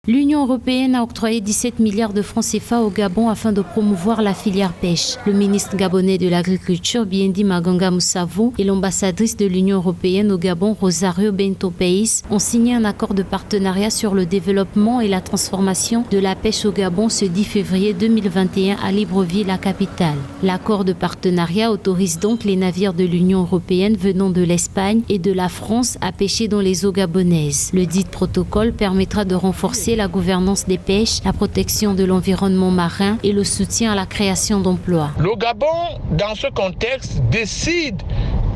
L'Union européenne a octroyé 17 milliards de francs CFA au Gabon afin de promouvoir la filière pêche. Le ministre gabonais de l'Agriculture, Biendi Maganga Moussavou, et l'ambassadrice de l'Union européenne au Gabon, Rosario Bento Pays, ont signé un accord de partenariat sur le développement et la transformation de la pêche au Gabon ce 10 février 2021 à Libreville, la capitale. L'accord de partenariat autorise donc les navires de l'Union européenne venant de l'Espagne et de la France à pêcher dans les eaux gabonaises. Le dit protocole permettra de renforcer la gouvernance des pêches, la protection de l'environnement marin et le soutien à la création d'emplois. Le Gabon, dans ce contexte, décide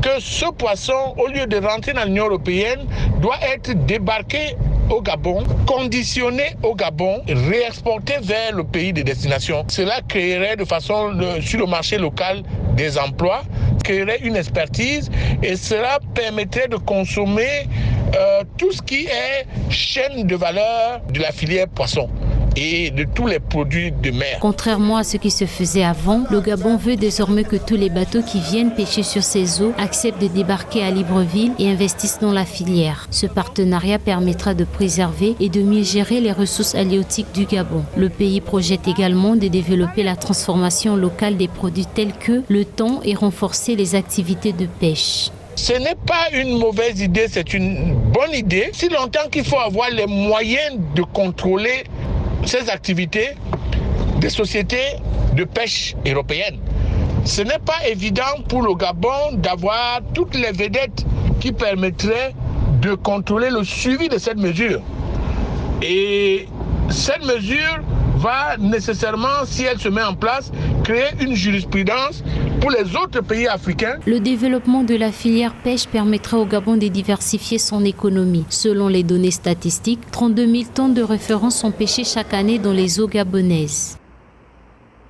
que ce poisson, au lieu de rentrer dans l'Union européenne, doit être débarqué au Gabon, conditionné au Gabon, réexporté vers le pays de destination. Cela créerait de façon sur le marché local des emplois, créerait une expertise et cela permettrait de consommer tout ce qui est chaîne de valeur de la filière poisson et de tous les produits de mer. Contrairement à ce qui se faisait avant, le Gabon veut désormais que tous les bateaux qui viennent pêcher sur ces eaux acceptent de débarquer à Libreville et investissent dans la filière. Ce partenariat permettra de préserver et de mieux gérer les ressources halieutiques du Gabon. Le pays projette également de développer la transformation locale des produits tels que le thon et renforcer les activités de pêche. Ce n'est pas une mauvaise idée, c'est une bonne idée. Si longtemps qu'il faut avoir les moyens de contrôler ces activités des sociétés de pêche européennes. Ce n'est pas évident pour le Gabon d'avoir toutes les vedettes qui permettraient de contrôler le suivi de cette mesure. Et cette mesure va nécessairement, si elle se met en place, créer une jurisprudence pour les autres pays africains. Le développement de la filière pêche permettra au Gabon de diversifier son économie. Selon les données statistiques, 32 000 tonnes de référence sont pêchées chaque année dans les eaux gabonaises.